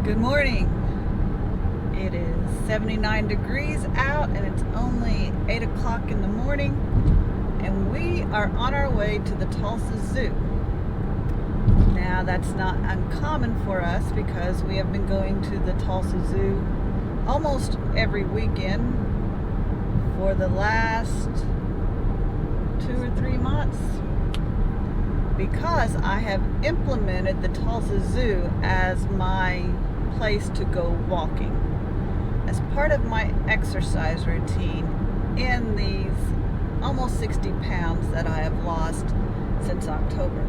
Good morning. It is 79 degrees out and it's only 8 o'clock in the morning, and we are on our way to the Tulsa Zoo. Now that's not uncommon for us because we have been going to the Tulsa Zoo almost every weekend for the last 2 or 3 months, because I have implemented the Tulsa Zoo as my place to go walking as part of my exercise routine in these almost 60 pounds that I have lost since October.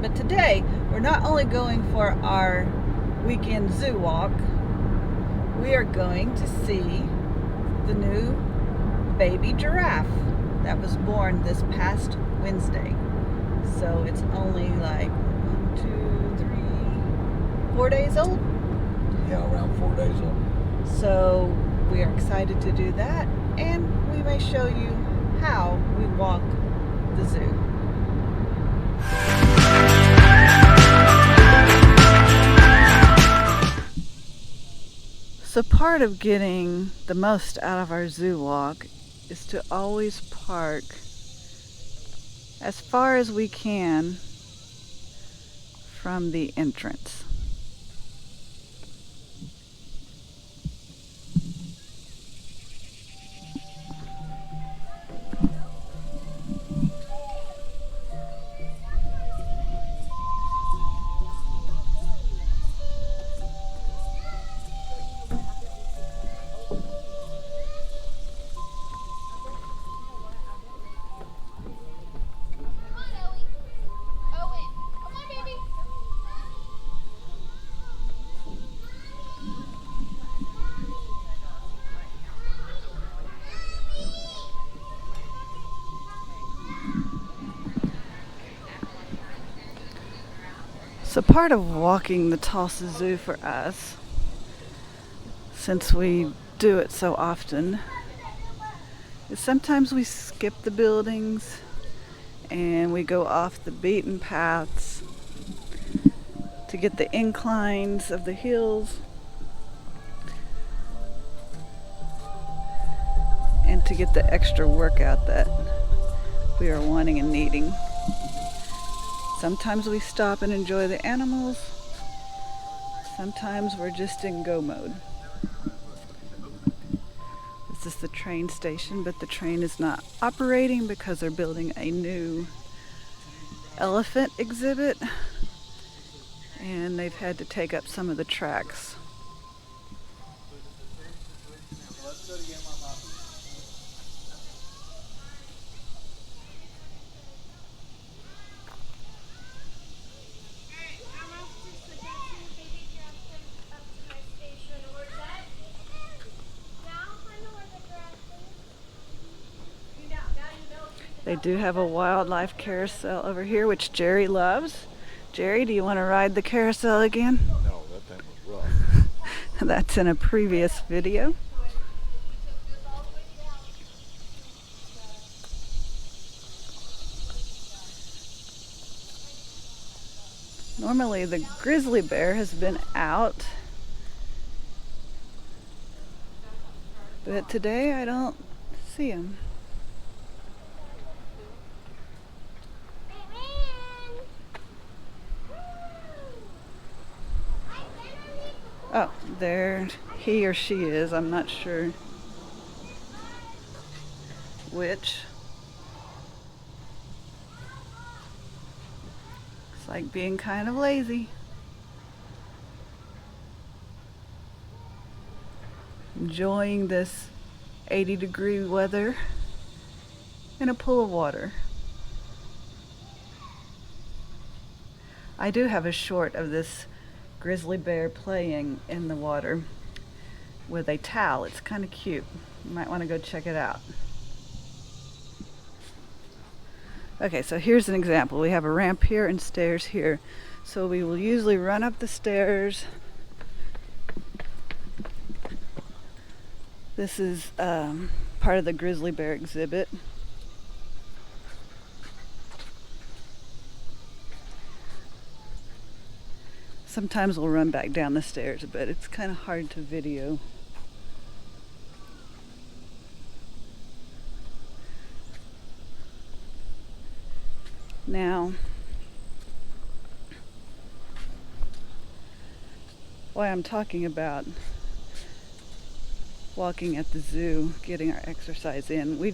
But today we're not only going for our weekend zoo walk, we are going to see the new baby giraffe that was born this past Wednesday. So it's only like 4 days old. Yeah, around 4 days old. So we are excited to do that, and we may show you how we walk the zoo. So part of getting the most out of our zoo walk is to always park as far as we can from the entrance. So part of walking the Tulsa Zoo for us, since we do it so often, is sometimes we skip the buildings and we go off the beaten paths to get the inclines of the hills and to get the extra workout that we are wanting and needing. Sometimes we stop and enjoy the animals. Sometimes we're just in go mode. This is the train station, but the train is not operating because they're building a new elephant exhibit, and they've had to take up some of the tracks. They do have a wildlife carousel over here, which Jerry loves. Jerry, do you want to ride the carousel again? No, that thing was rough. That's in a previous video. Normally the grizzly bear has been out, but today I don't see him. Oh, there he or she is. I'm not sure which. It's like being kind of lazy. Enjoying this 80-degree weather in a pool of water. I do have a short of this grizzly bear playing in the water with a towel. It's kind of cute. You might want to go check it out. Okay, so here's an example. We have a ramp here and stairs here. So we will usually run up the stairs. This is part of the grizzly bear exhibit. Sometimes we'll run back down the stairs, but it's kind of hard to video. Now, why I'm talking about walking at the zoo, getting our exercise in, we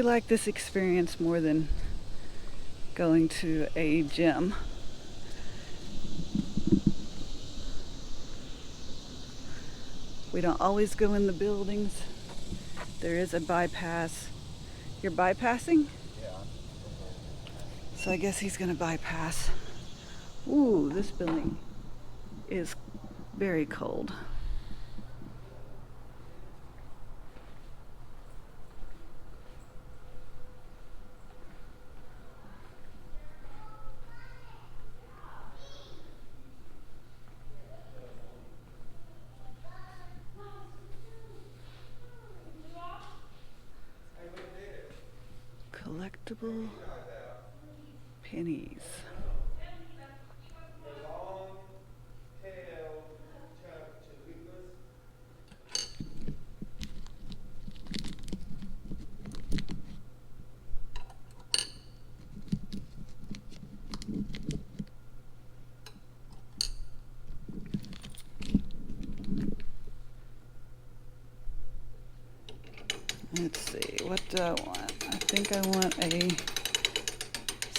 like this experience more than going to a gym. We don't always go in the buildings. There is a bypass. You're bypassing? Yeah. So I guess he's gonna bypass. Ooh, this building is very cold. Collectible pennies. Let's see, what do I want? I think I want a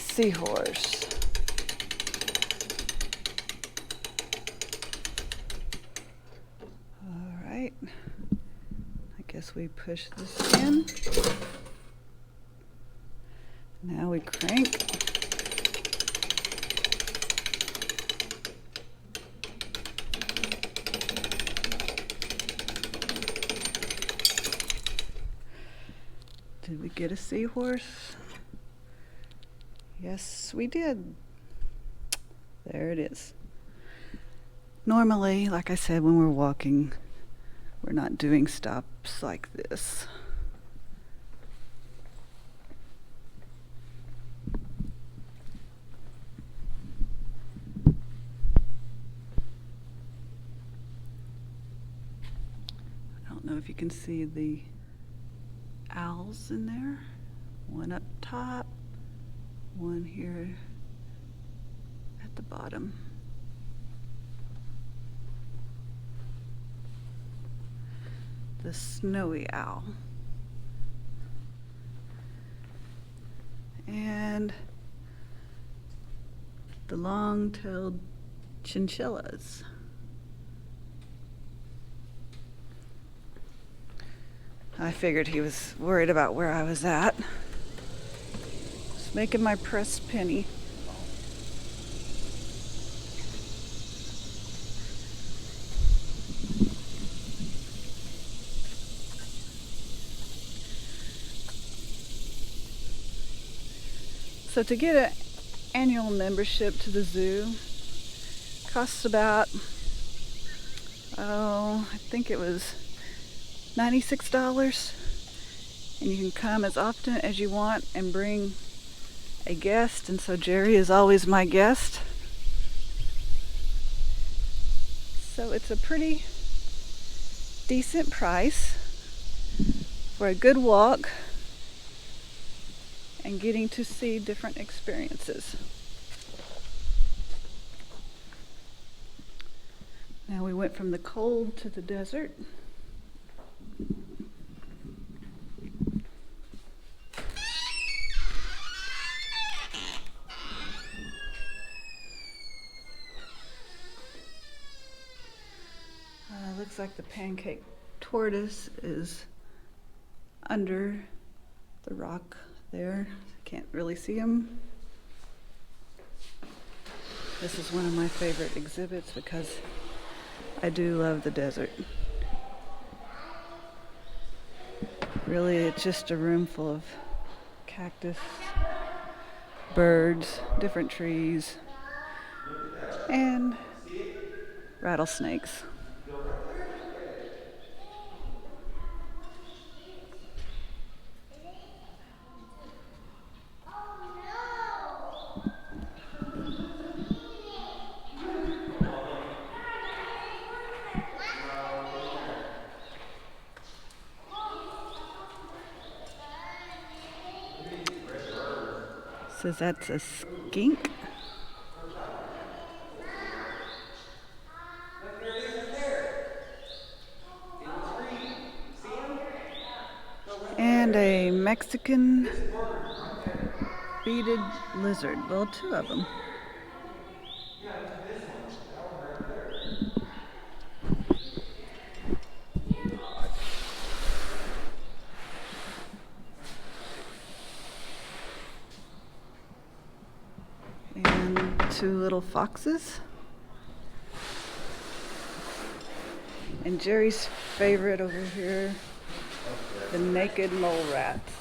seahorse. All right, I guess we push this in. Now we crank. Did we get a seahorse? Yes, we did. There it is. Normally, like I said, when we're walking, we're not doing stops like this. I don't know if you can see the owls in there. One up top, one here at the bottom. The snowy owl. And the long-tailed chinchillas. I figured he was worried about where I was at. Just making my pressed penny. So to get an annual membership to the zoo costs about, I think it was $96, and you can come as often as you want and bring a guest, and so Jerry is always my guest. So it's a pretty decent price for a good walk and getting to see different experiences. Now we went from the cold to the desert. Looks like the pancake tortoise is under the rock there. Can't really see him. This is one of my favorite exhibits because I do love the desert. Really, it's just a room full of cactus, birds, different trees, and rattlesnakes. Says that's a skink. And a Mexican beaded lizard. Well, two of them. And two little foxes. And Jerry's favorite over here, the naked mole rats.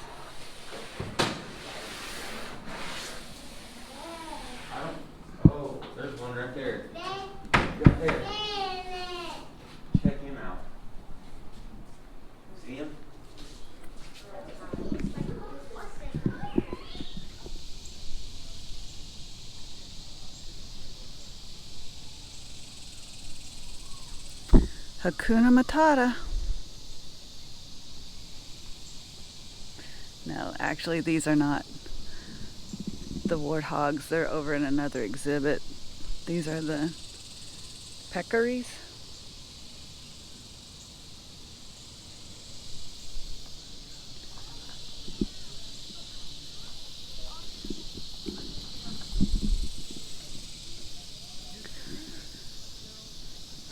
Oh, there's one right there. Right there. Check him out. See him? Hakuna Matata. No, actually these are not the warthogs. They're over in another exhibit. These are the peccaries.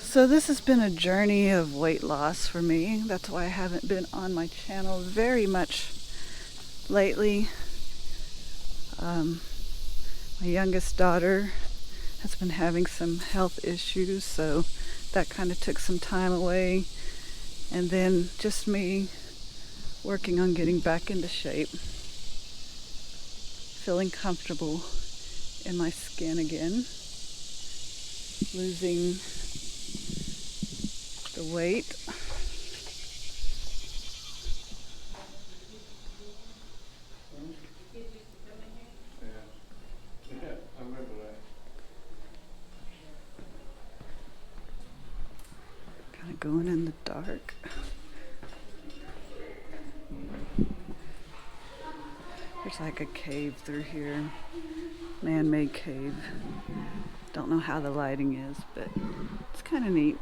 So this has been a journey of weight loss for me. That's why I haven't been on my channel very much lately. My youngest daughter has been having some health issues, so that kind of took some time away. And then just me working on getting back into shape, feeling comfortable in my skin again, losing the weight. Yeah, I remember that. Kind of going in the dark. There's like a cave through here, man-made cave. Don't know how the lighting is, but it's kind of neat.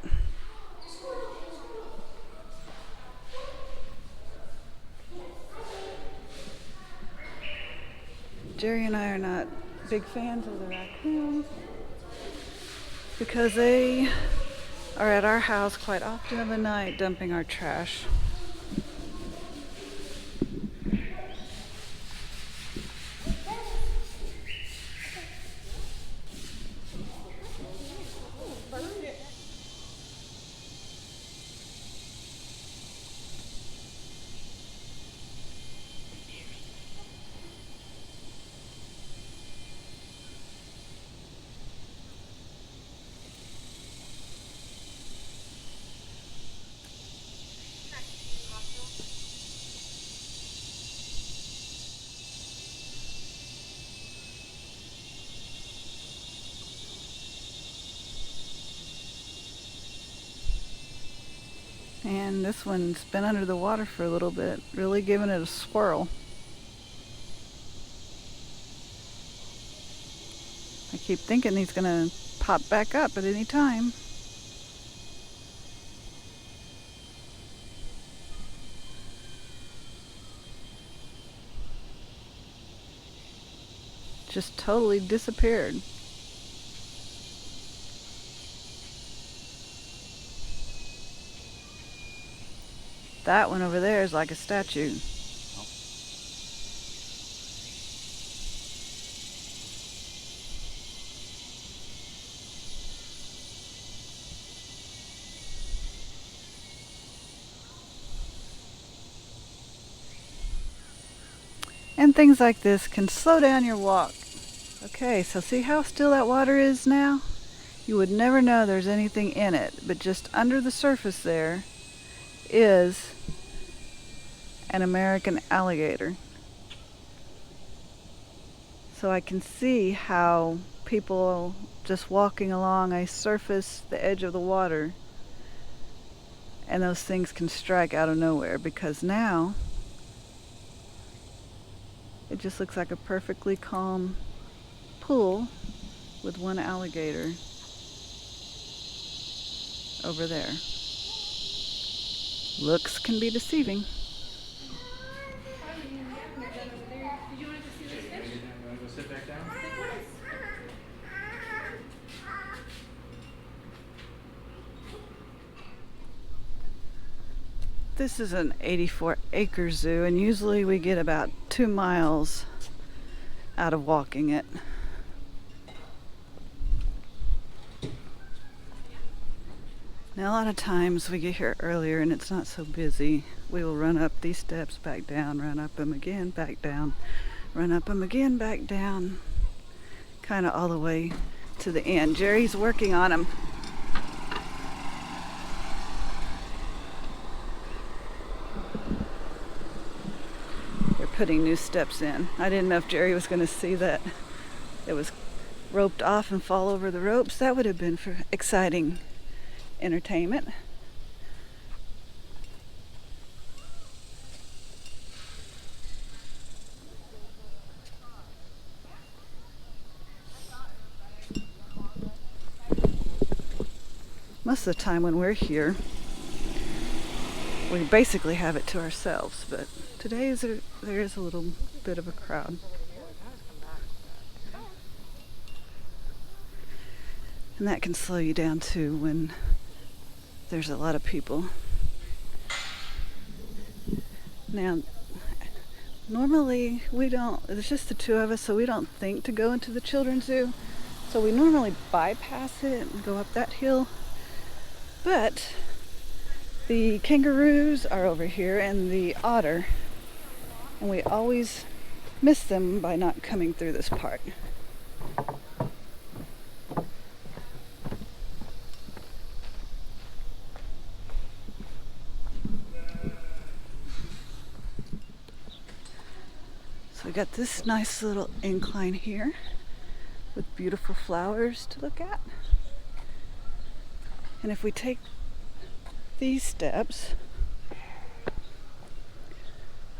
Jerry and I are not big fans of the raccoons because they are at our house quite often of the night dumping our trash. And this one's been under the water for a little bit, really giving it a swirl. I keep thinking he's gonna pop back up at any time. Just totally disappeared. That one over there is like a statue. And things like this can slow down your walk. Okay, so see how still that water is now? You would never know there's anything in it, but just under the surface there is an American alligator. So I can see how people just walking along a surface, the edge of the water, and those things can strike out of nowhere, because now It just looks like a perfectly calm pool with one alligator over there. Looks can be deceiving. This is an 84-acre zoo, and usually we get about 2 miles out of walking it. Now a lot of times we get here earlier and it's not so busy. We will run up these steps, back down, run up them again, back down, run up them again, back down, kind of all the way to the end. Jerry's working on them. They're putting new steps in. I didn't know if Jerry was going to see that it was roped off and fall over the ropes. That would have been for exciting entertainment. Most of the time when we're here, we basically have it to ourselves, but today there is a little bit of a crowd. And that can slow you down too when there's a lot of people. Now, normally it's just the two of us, so we don't think to go into the children's zoo. So we normally bypass it and go up that hill. But the kangaroos are over here and the otter, and we always miss them by not coming through this part. So we got this nice little incline here with beautiful flowers to look at. And if we take these steps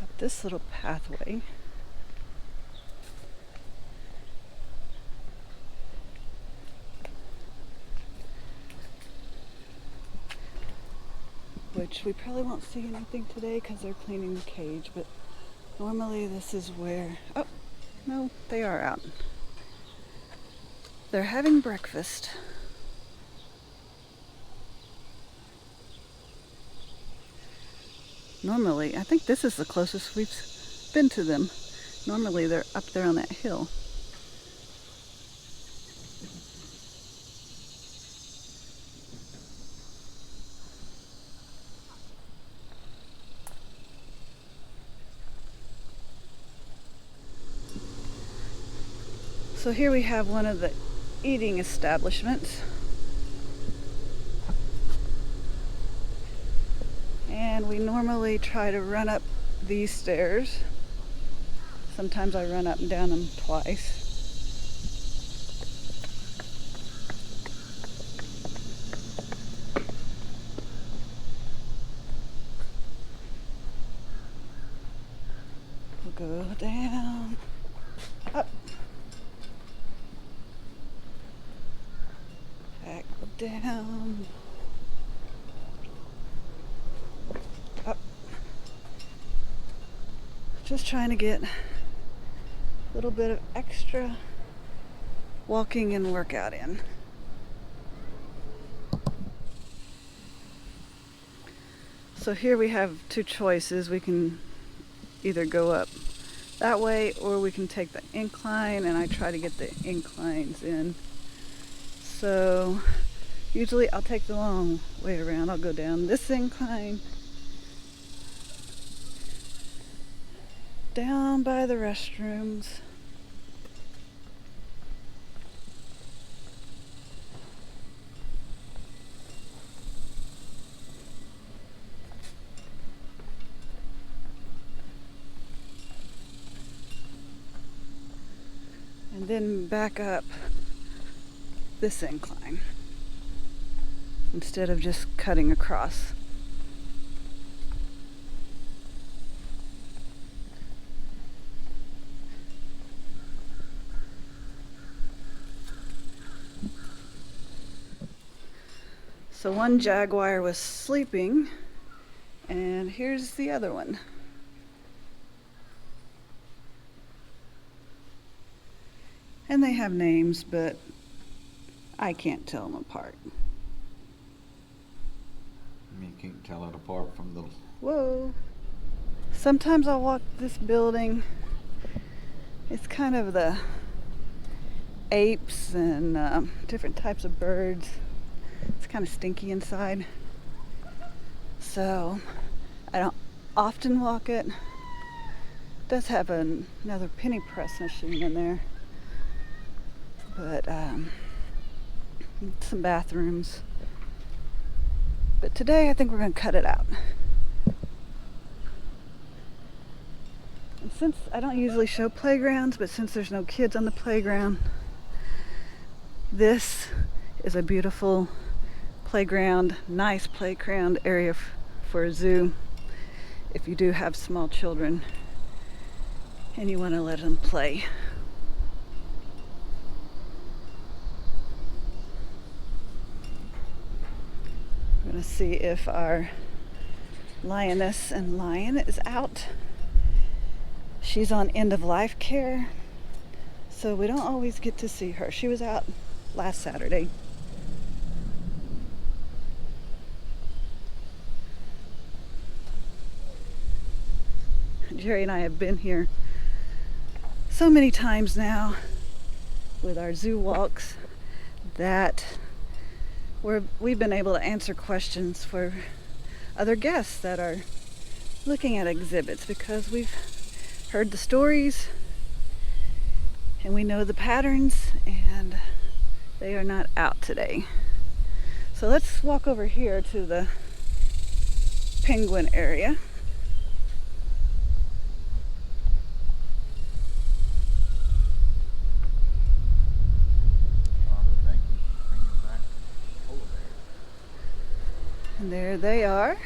up this little pathway, which we probably won't see anything today because they're cleaning the cage, but normally this is where, oh, no, they are out. They're having breakfast. Normally, I think this is the closest we've been to them. Normally they're up there on that hill. So here we have one of the eating establishments. And we normally try to run up these stairs. Sometimes I run up and down them twice. We'll go down, up, back down, up. Just trying to get a little bit of extra walking and workout in. So here we have two choices. We can either go up that way or we can take the incline, and I try to get the inclines in. So usually I'll take the long way around. I'll go down this incline, down by the restrooms, and then back up this incline instead of just cutting across. So one jaguar was sleeping, and here's the other one. And they have names, but I can't tell them apart. You can't tell it apart from the... Whoa. Sometimes I'll walk this building. It's kind of the apes and different types of birds. It's kind of stinky inside. So I don't often walk it. It does have another penny press machine in there. But some bathrooms. But today I think we're going to cut it out. And since I don't usually show playgrounds, but since there's no kids on the playground, this is a beautiful playground, nice playground area for a zoo. If you do have small children and you want to let them play. We're going to see if our lioness and lion is out. She's on end of life care, so we don't always get to see her. She was out last Saturday. Jerry and I have been here so many times now with our zoo walks that we've been able to answer questions for other guests that are looking at exhibits, because we've heard the stories and we know the patterns, and they are not out today. So let's walk over here to the penguin area. And there they are.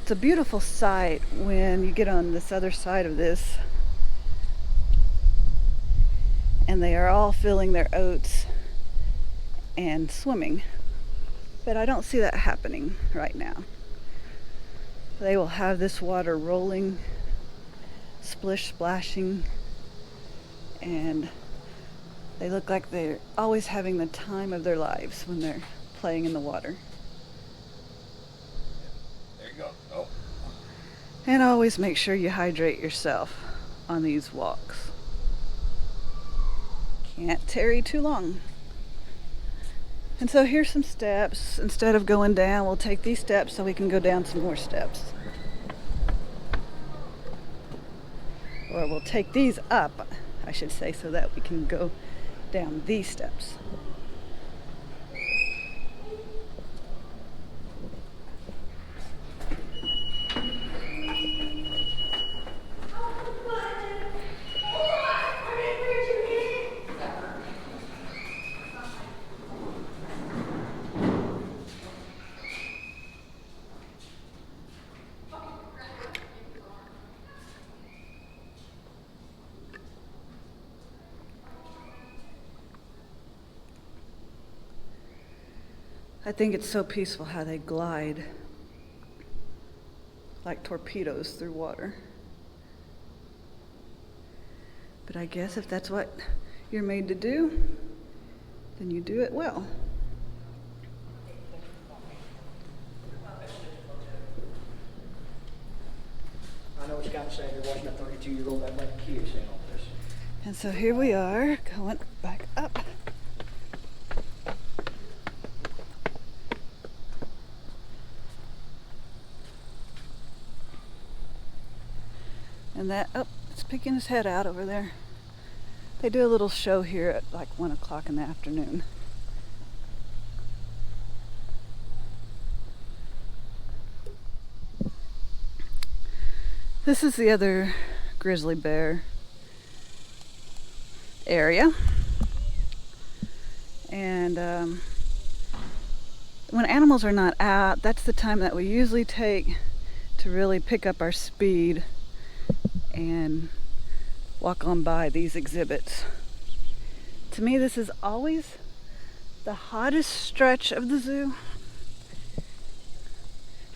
It's a beautiful sight when you get on this other side of this and they are all filling their oats and swimming. But I don't see that happening right now. They will have this water rolling, splish splashing, and they look like they're always having the time of their lives when they're playing in the water. There you go. Oh. And always make sure you hydrate yourself on these walks. Can't tarry too long. And so here's some steps. Instead of going down, we'll take these steps so we can go down some more steps. Or we'll take these up, I should say, so that we can go down these steps. I think it's so peaceful how they glide like torpedoes through water. But I guess if that's what you're made to do, then you do it well. I know what you got to say. You're watching a 32-year-old that like kid saying all this. And so here we are going back up. And that, oh, it's peeking his head out over there. They do a little show here at like 1 o'clock in the afternoon. This is the other grizzly bear area. And when animals are not out, that's the time that we usually take to really pick up our speed and walk on by these exhibits. To me, this is always the hottest stretch of the zoo.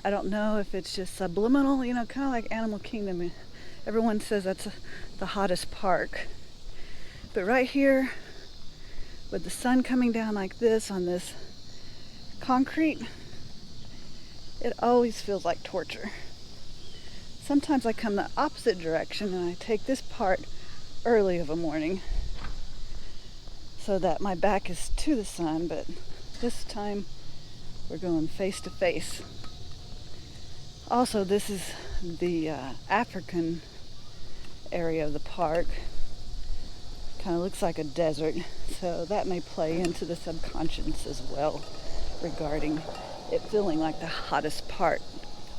I don't know if it's just subliminal, you know, kind of like Animal Kingdom. Everyone says that's the hottest park. But right here, with the sun coming down like this on this concrete, it always feels like torture. Sometimes I come the opposite direction and I take this part early of a morning so that my back is to the sun, but this time we're going face to face. Also, this is the African area of the park. Kind of looks like a desert, so that may play into the subconscious as well regarding it feeling like the hottest part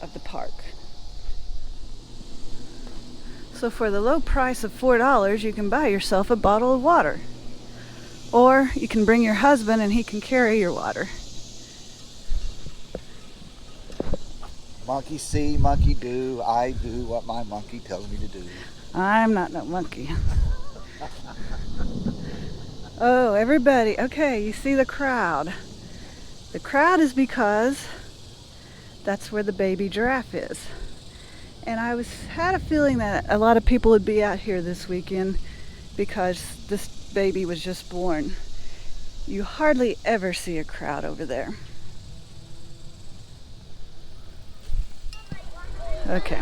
of the park. So for the low price of $4, you can buy yourself a bottle of water. Or you can bring your husband and he can carry your water. Monkey see, monkey do. I do what my monkey tells me to do. I'm not no monkey. Oh, everybody. Okay, you see the crowd. The crowd is because that's where the baby giraffe is. And I had a feeling that a lot of people would be out here this weekend because this baby was just born. You hardly ever see a crowd over there. Okay.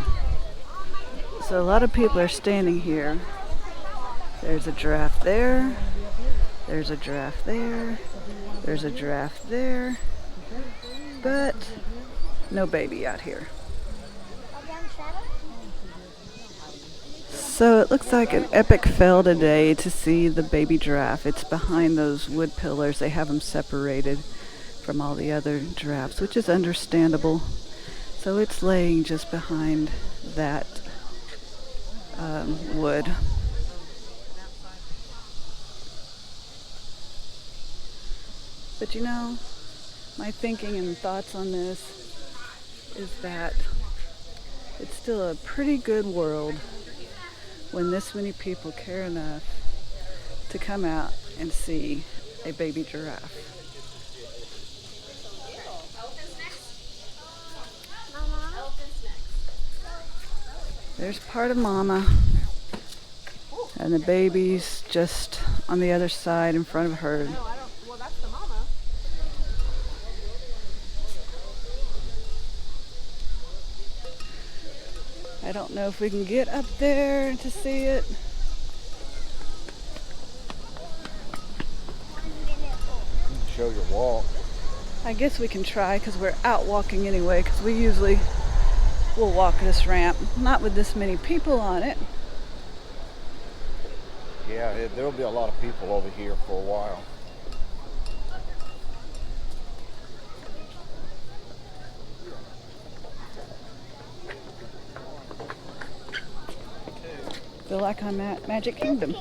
So a lot of people are standing here. There's a giraffe there. There's a giraffe there. There's a giraffe there. But no baby out here. So it looks like an epic fail today to see the baby giraffe. It's behind those wood pillars. They have them separated from all the other giraffes, which is understandable. So it's laying just behind that wood. But you know, my thinking and thoughts on this is that it's still a pretty good world when this many people care enough to come out and see a baby giraffe. There's part of Mama, and the baby's just on the other side in front of her. Well, that's the mama. I don't know if we can get up there to see it. Show your walk. I guess we can try because we're out walking anyway, because we usually will walk this ramp, not with this many people on it. Yeah, there'll be a lot of people over here for a while. Feel like I'm at Magic Kingdom.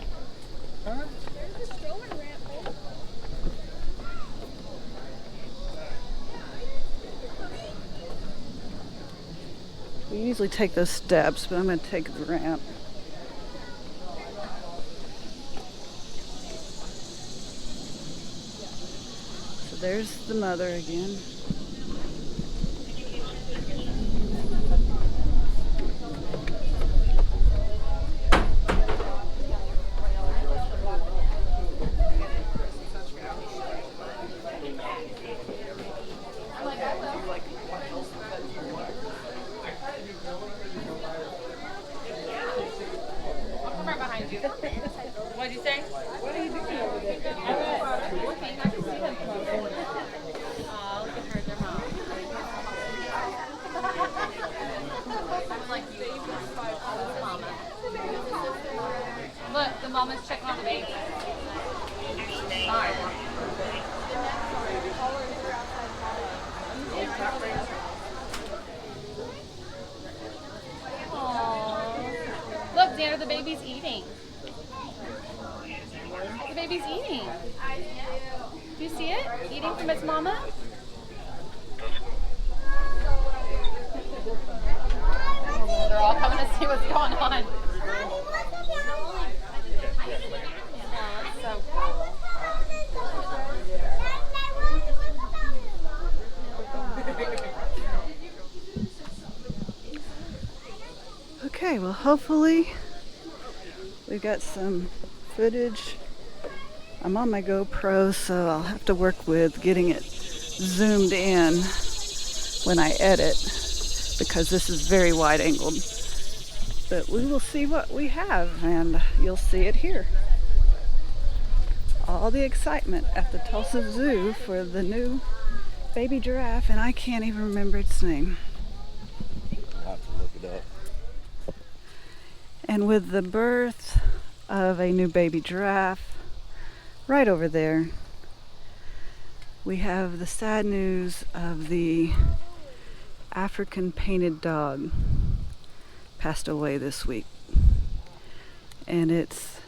We usually take those steps, but I'm going to take the ramp. So there's the mother again. What'd you say? What are you doing over there? Looking. I can see them. Oh, look at her, their mom. I'm like, mama. Look, the mama's checking on the baby. Sorry. Aww. Look, Dana, the baby's eating. The baby's eating. Do you see it? Eating from its mama? They're all coming to see what's going on. Oh, that's so cool. Okay, well, hopefully we got some footage. I'm on my GoPro, so I'll have to work with getting it zoomed in when I edit, because this is very wide angled. But we will see what we have, and you'll see it here. All the excitement at the Tulsa Zoo for the new baby giraffe, and I can't even remember its name. I'll have to look it up. And with the birth of a new baby giraffe right over there, we have the sad news of the African painted dog passed away this week, and its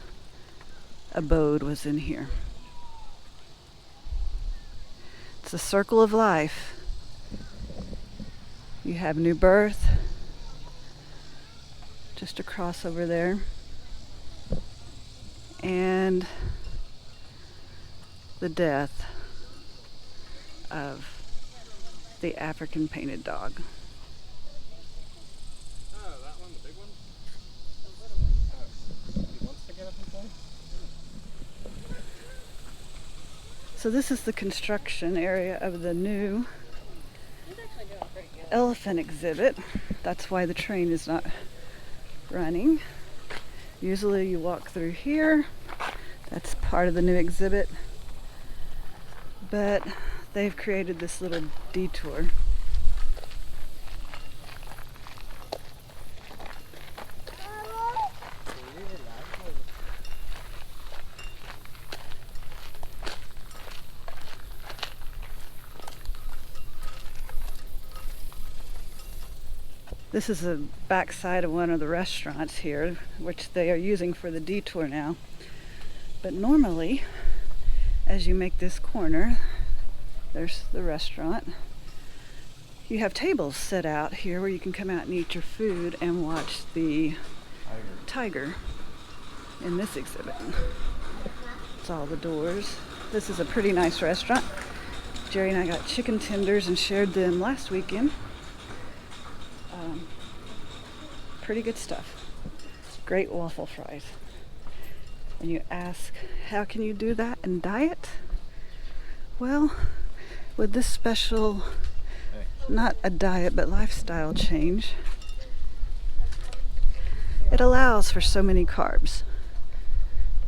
abode was in here. It's a circle of life. You have new birth just across over there, and the death of the African painted dog. Oh, that one, the big one? He wants to get up and play? So this is the construction area of the new elephant exhibit. That's why the train is not running. Usually you walk through here. That's part of the new exhibit. But they've created this little detour. This is the backside of one of the restaurants here, which they are using for the detour now. But normally, as you make this corner, there's the restaurant. You have tables set out here where you can come out and eat your food and watch the tiger in this exhibit. It's all the doors. This is a pretty nice restaurant. Jerry and I got chicken tenders and shared them last weekend. Pretty good stuff. Great waffle fries. And you ask, how can you do that and diet? Well, with this special, not a diet, but lifestyle change, it allows for so many carbs.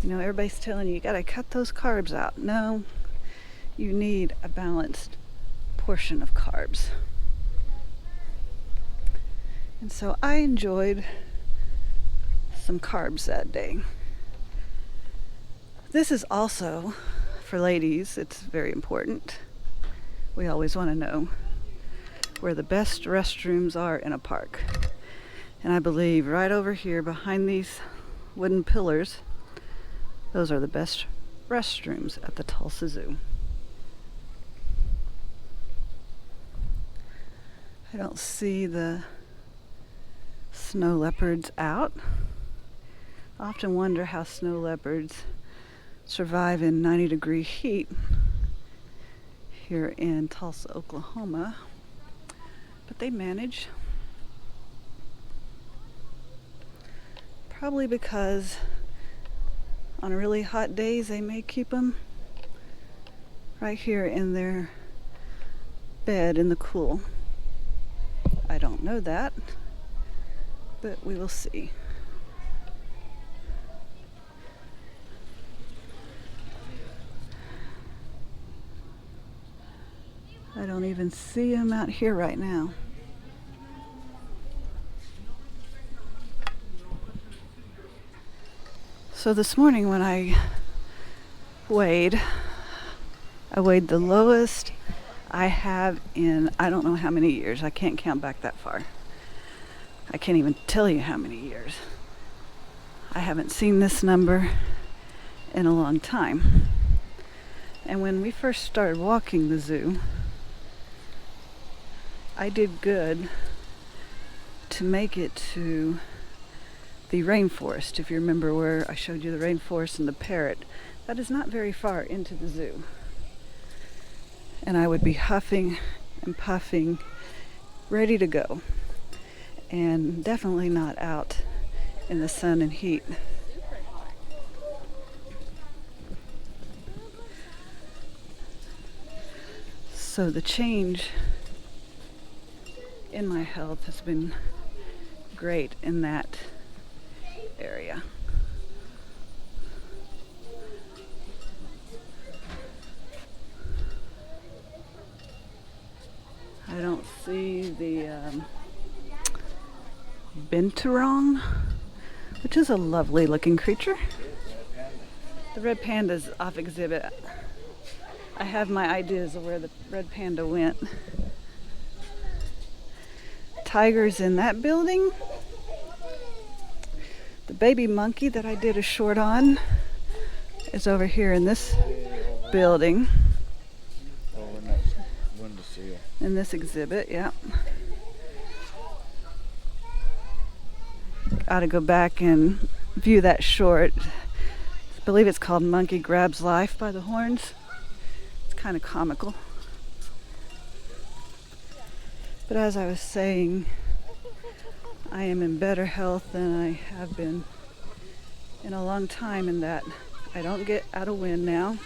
You know, everybody's telling you, you gotta cut those carbs out. No, you need a balanced portion of carbs. And so I enjoyed some carbs that day. This is also, for ladies, it's very important. We always want to know where the best restrooms are in a park. And I believe right over here behind these wooden pillars, those are the best restrooms at the Tulsa Zoo. I don't see the snow leopards out. I often wonder how snow leopards survive in 90-degree heat here in Tulsa, Oklahoma, but they manage. Probably because on really hot days they may keep them right here in their bed in the cool. I don't know that, but we will see. I don't even see him out here right now. So this morning when I weighed the lowest I have in I don't know how many years. I can't count back that far. I can't even tell you how many years. I haven't seen this number in a long time. And when we first started walking the zoo, I did good to make it to the rainforest. If you remember where I showed you the rainforest and the parrot, that is not very far into the zoo. And I would be huffing and puffing, ready to go. And definitely not out in the sun and heat. So the change in my health has been great in that area. I don't see the binturong, which is a lovely looking creature. The red panda's off exhibit. I have my ideas of where the red panda went. Tiger's in that building. The baby monkey that I did a short on is over here in this building. Oh, in that window seal. In this exhibit, yeah. Gotta go back and view that short. I believe it's called Monkey Grabs Life by the Horns. It's kind of comical. But as I was saying, I am in better health than I have been in a long time in that I don't get out of wind now.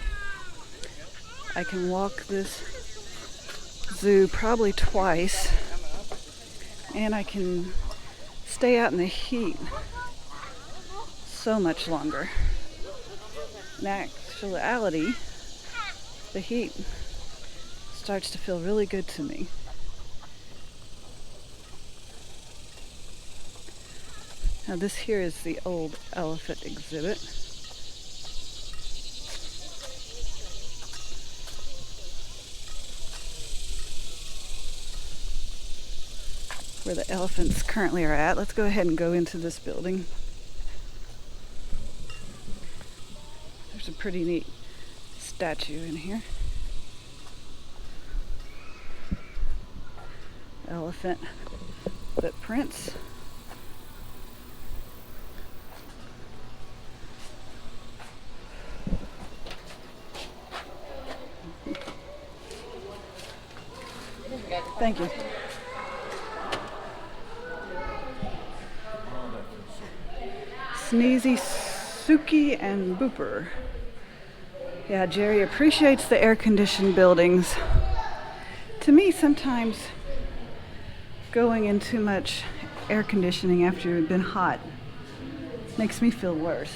I can walk this zoo probably twice, and I can stay out in the heat so much longer. In actuality, the heat starts to feel really good to me. Now this here is the old elephant exhibit. Where the elephants currently are at. Let's go ahead and go into this building. There's a pretty neat statue in here. Elephant footprints. Thank you. Sneezy, Suki, and Booper. Yeah, Jerry appreciates the air-conditioned buildings. To me, sometimes going in too much air conditioning after you've been hot makes me feel worse.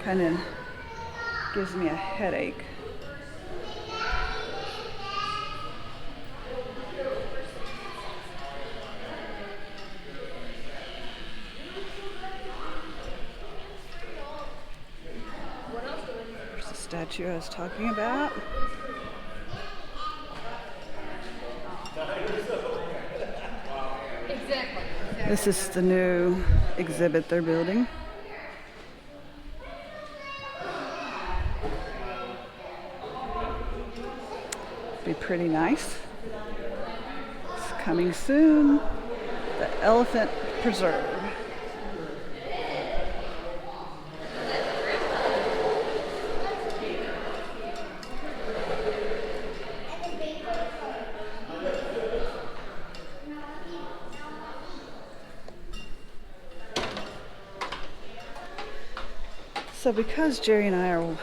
Kind of gives me a headache. There's the statue I was talking about. This is the new exhibit they're building. Be pretty nice. It's coming soon. The Elephant Preserve. So because Jerry and I are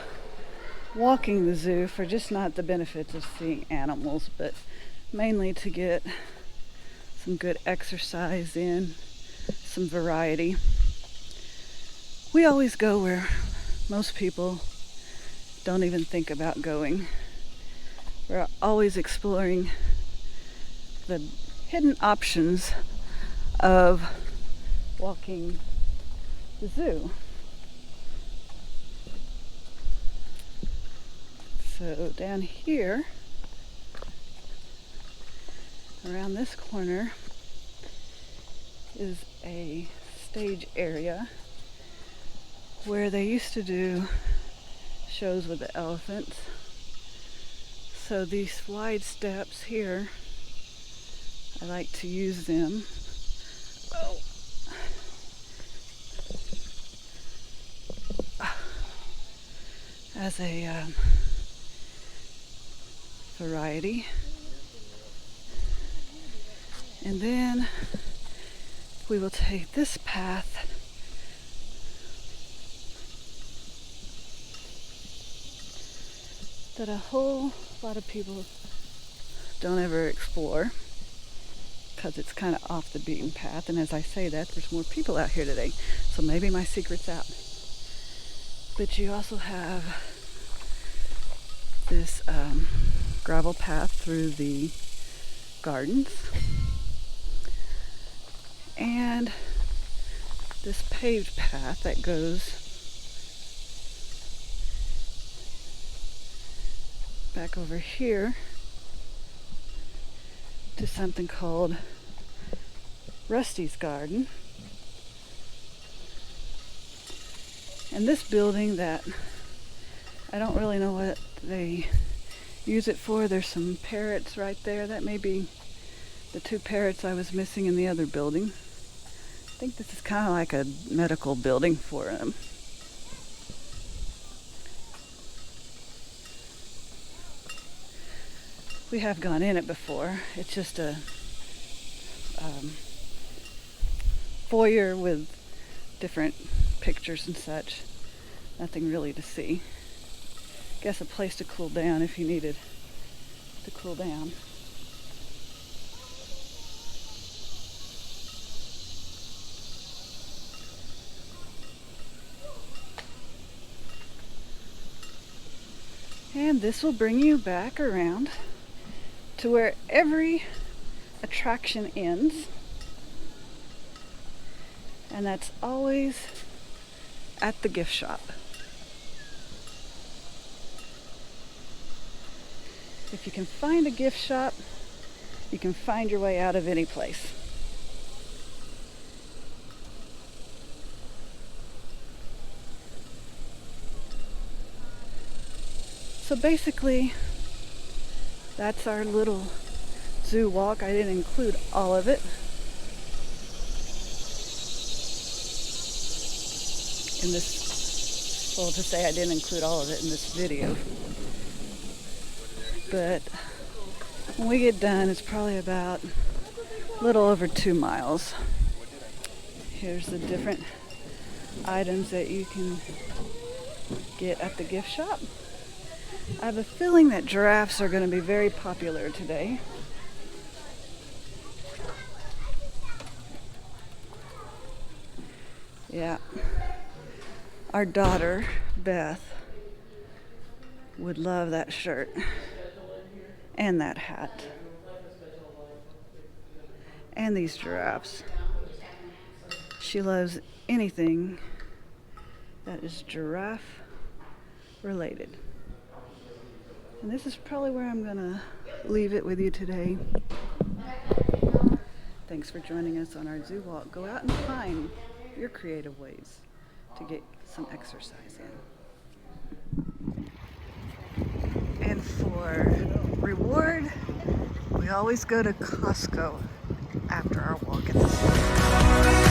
walking the zoo for just not the benefits of seeing animals, but mainly to get some good exercise in, some variety, we always go where most people don't even think about going. We're always exploring the hidden options of walking the zoo. So down here, around this corner, is a stage area where they used to do shows with the elephants. So these wide steps here, I like to use them. As a variety. And then we will take this path that a whole lot of people don't ever explore because it's kind of off the beaten path. And as I say that, there's more people out here today, so maybe my secret's out. But you also have this gravel path through the gardens and this paved path that goes back over here to something called Rusty's Garden. And this building that I don't really know what they use it for. There's some parrots right there. That may be the 2 parrots I was missing in the other building. I think this is kind of like a medical building for them. We have gone in it before. It's just a foyer with different pictures and such. Nothing really to see. Guess a place to cool down if you needed to cool down. And this will bring you back around to where every attraction ends, and that's always at the gift shop. If you can find a gift shop, you can find your way out of any place. So basically, that's our little zoo walk. I didn't include all of it in this, well, to say I didn't include all of it in this video. But when we get done, it's probably about a little over 2 miles. Here's the different items that you can get at the gift shop. I have a feeling that giraffes are going to be very popular today. Yeah. Our daughter, Beth, would love that shirt and that hat and these giraffes. She loves anything that is giraffe related. And this is probably where I'm gonna leave it with you today. Thanks for joining us on our zoo walk. Go out and find your creative ways to get some exercise in. And for reward, we always go to Costco after our walk at the zoo.